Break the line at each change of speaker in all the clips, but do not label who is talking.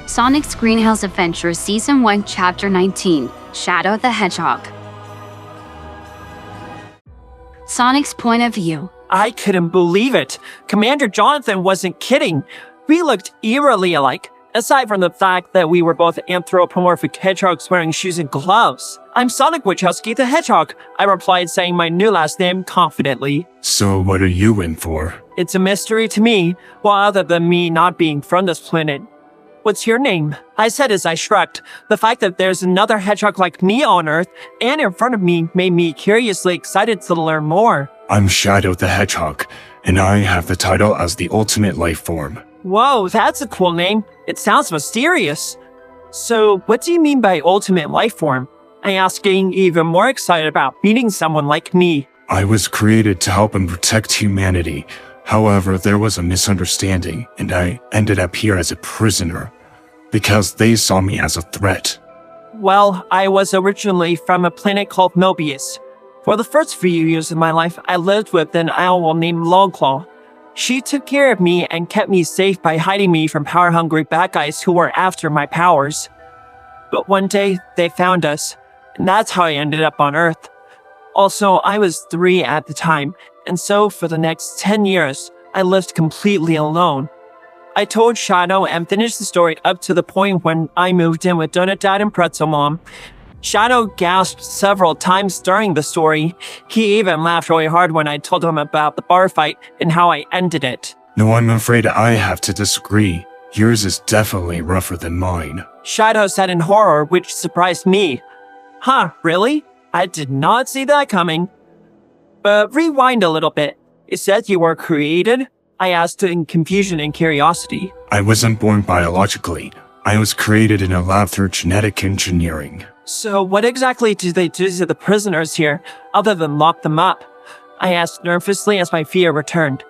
Sonic's Greenhouse Adventure Season 1 Chapter 19, Shadow the Hedgehog. Sonic's point of view.
I couldn't believe it. Commander Jonathan wasn't kidding. We looked eerily alike, aside from the fact that we were both anthropomorphic hedgehogs wearing shoes and gloves. I'm Sonic Wachowski the Hedgehog, I replied, saying my new last name confidently.
So what are you in for?
It's a mystery to me, well, other than me not being from this planet. What's your name? I said as I shrugged. The fact that there's another hedgehog like me on Earth and in front of me made me curiously excited to learn more.
I'm Shadow the Hedgehog, and I have the title as the ultimate life form.
Whoa, that's a cool name. It sounds mysterious. So, what do you mean by ultimate life form? I asked, getting even more excited about meeting someone like me.
I was created to help and protect humanity. However, there was a misunderstanding, and I ended up here as a prisoner, because they saw me as a threat.
Well, I was originally from a planet called Mobius. For the first few years of my life, I lived with an owl named Longclaw. She took care of me and kept me safe by hiding me from power-hungry bad guys who were after my powers. But one day, they found us, and that's how I ended up on Earth. Also, I was 3 at the time, and so for the next 10 years, I lived completely alone. I told Shadow and finished the story up to the point when I moved in with Donut Dad and Pretzel Mom. Shadow gasped several times during the story. He even laughed really hard when I told him about the bar fight and how I ended it.
No, I'm afraid I have to disagree. Yours is definitely rougher than mine.
Shadow said in horror, which surprised me. Huh, really? I did not see that coming. But rewind a little bit. It said you were created? I asked in confusion and curiosity.
I wasn't born biologically. I was created in a lab through genetic engineering.
So what exactly do they do to the prisoners here, other than lock them up? I asked nervously as my fear returned.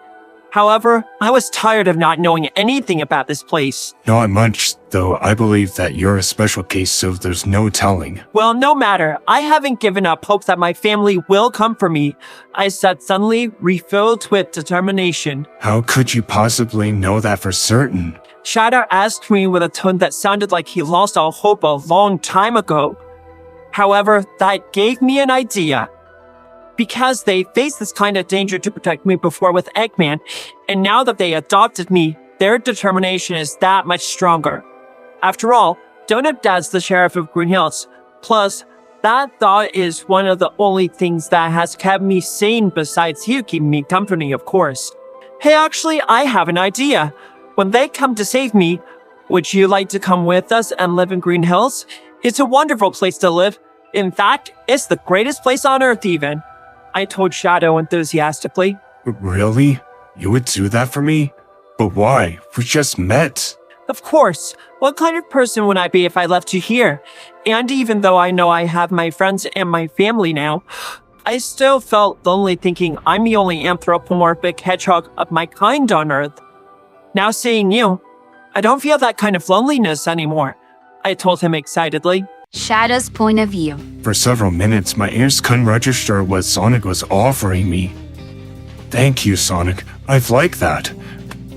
However, I was tired of not knowing anything about this place.
Not much, though I believe that you're a special case, so there's no telling.
Well, no matter. I haven't given up hope that my family will come for me, I said suddenly, refilled with determination.
How could you possibly know that for certain?
Shadow asked me with a tone that sounded like he lost all hope a long time ago. However, that gave me an idea. Because they faced this kind of danger to protect me before with Eggman, and now that they adopted me, their determination is that much stronger. After all, Donut Dad's the sheriff of Green Hills. Plus, that thought is one of the only things that has kept me sane besides you keeping me company, of course. Hey, actually, I have an idea. When they come to save me, would you like to come with us and live in Green Hills? It's a wonderful place to live. In fact, it's the greatest place on Earth even. I told Shadow enthusiastically.
Really? You would do that for me? But why? We just met.
Of course. What kind of person would I be if I left you here? And even though I know I have my friends and my family now, I still felt lonely thinking I'm the only anthropomorphic hedgehog of my kind on Earth. Now seeing you, I don't feel that kind of loneliness anymore, I told him excitedly.
Shadow's point of view.
For several minutes, my ears couldn't register what Sonic was offering me. Thank you, Sonic. I've liked that.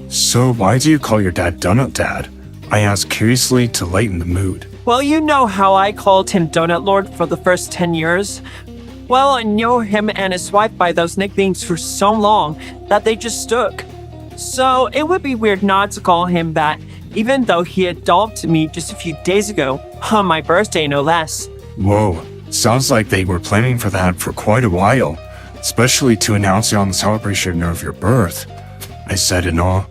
So why do you call your dad Donut Dad? I asked curiously to lighten the mood.
Well, you know how I called him Donut Lord for the first 10 years? Well, I knew him and his wife by those nicknames for so long that they just stuck. So it would be weird not to call him that, even though he adopted me just a few days ago, on my birthday no less.
Whoa, sounds like they were planning for that for quite a while, especially to announce it on the celebration of your birth, I said in awe.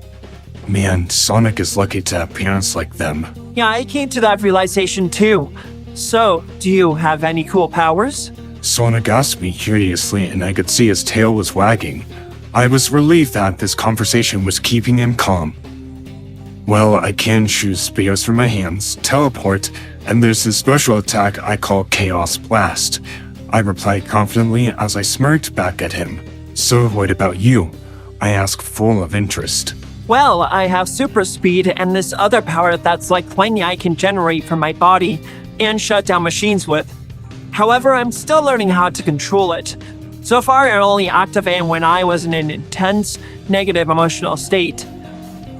Man, Sonic is lucky to have parents like them.
Yeah, I came to that realization too. So, do you have any cool powers?
Sonic asked me curiously, and I could see his tail was wagging. I was relieved that this conversation was keeping him calm. Well, I can shoot spears from my hands, teleport, and there's this special attack I call Chaos Blast. I replied confidently as I smirked back at him. So what about you? I asked, full of interest.
Well, I have super speed and this other power that's like lightning I can generate from my body and shut down machines with. However, I'm still learning how to control it. So far, it only activated when I was in an intense, negative emotional state.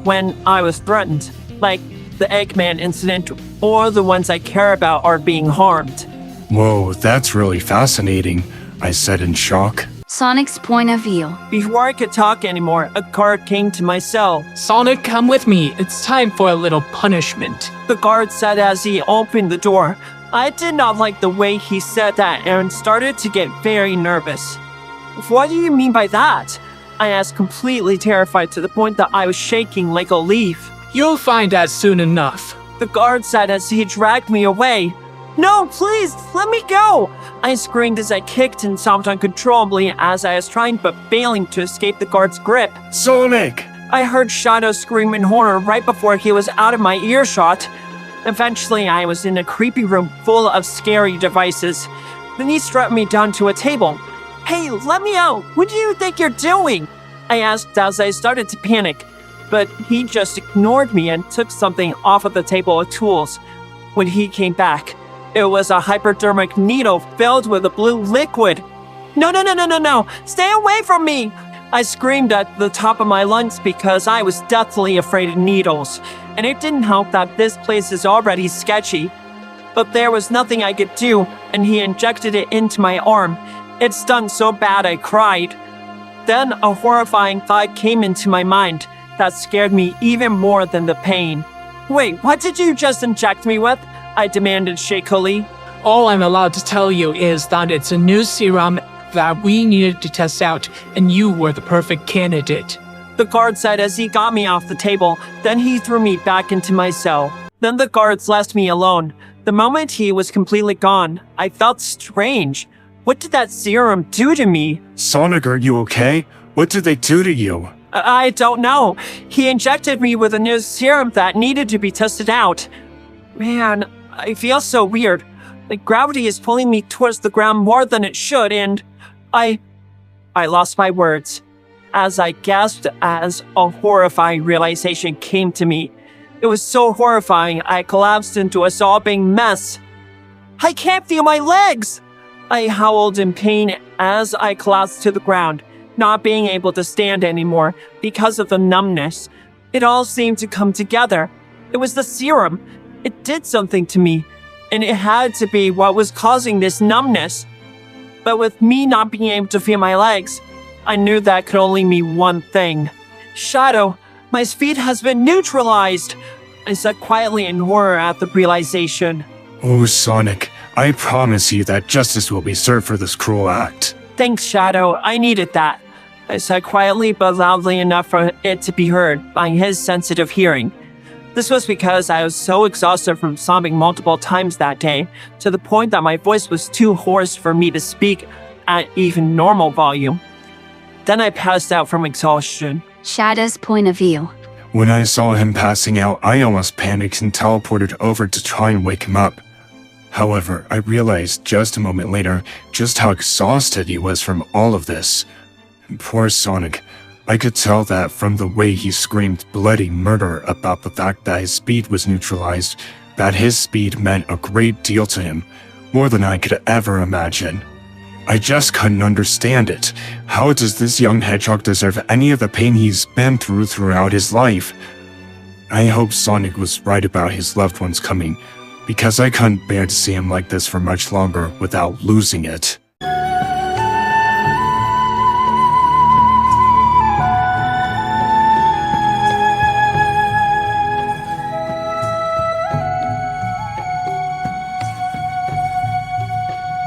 When I was threatened. Like, the Eggman incident or the ones I care about are being harmed.
Whoa, that's really fascinating, I said in shock.
Sonic's point of view.
Before I could talk anymore, a guard came to my cell.
Sonic, come with me. It's time for a little punishment.
The guard said as he opened the door. I did not like the way he said that and started to get very nervous. What do you mean by that? I asked, completely terrified to the point that I was shaking like a leaf.
You'll find out soon enough.
The guard said as he dragged me away. No, please, let me go! I screamed as I kicked and stomped uncontrollably as I was trying but failing to escape the guard's grip.
Sonic!
I heard Shadow scream in horror right before he was out of my earshot. Eventually, I was in a creepy room full of scary devices. Then he strapped me down to a table. Hey, let me out! What do you think you're doing? I asked as I started to panic. But he just ignored me and took something off of the table of tools. When he came back, it was a hypodermic needle filled with a blue liquid. No, stay away from me! I screamed at the top of my lungs because I was deathly afraid of needles, and it didn't help that this place is already sketchy. But there was nothing I could do, and he injected it into my arm. It stung so bad I cried. Then a horrifying thought came into my mind that scared me even more than the pain. Wait, what did you just inject me with? I demanded shakily.
All I'm allowed to tell you is that it's a new serum that we needed to test out, and you were the perfect candidate.
The guard said as he got me off the table. Then he threw me back into my cell. Then the guards left me alone. The moment he was completely gone, I felt strange. What did that serum do to me?
Sonic, are you okay? What did they do to you?
I don't know. He injected me with a new serum that needed to be tested out. Man, I feel so weird. Like gravity is pulling me towards the ground more than it should, and I lost my words as I gasped as a horrifying realization came to me. It was so horrifying, I collapsed into a sobbing mess. I can't feel my legs! I howled in pain as I collapsed to the ground, not being able to stand anymore because of the numbness. It all seemed to come together. It was the serum. It did something to me, and it had to be what was causing this numbness. But with me not being able to feel my legs, I knew that could only mean one thing. Shadow, my speed has been neutralized! I said quietly in horror at the realization.
Oh, Sonic, I promise you that justice will be served for this cruel act.
Thanks, Shadow. I needed that. I said quietly but loudly enough for it to be heard by his sensitive hearing. This was because I was so exhausted from sobbing multiple times that day, to the point that my voice was too hoarse for me to speak at even normal volume. Then I passed out from exhaustion.
Shadow's point of view.
When I saw him passing out, I almost panicked and teleported over to try and wake him up. However, I realized just a moment later just how exhausted he was from all of this. Poor Sonic. I could tell that from the way he screamed bloody murder about the fact that his speed was neutralized, that his speed meant a great deal to him, more than I could ever imagine. I just couldn't understand it. How does this young hedgehog deserve any of the pain he's been through throughout his life? I hope Sonic was right about his loved ones coming, because I couldn't bear to see him like this for much longer without losing it.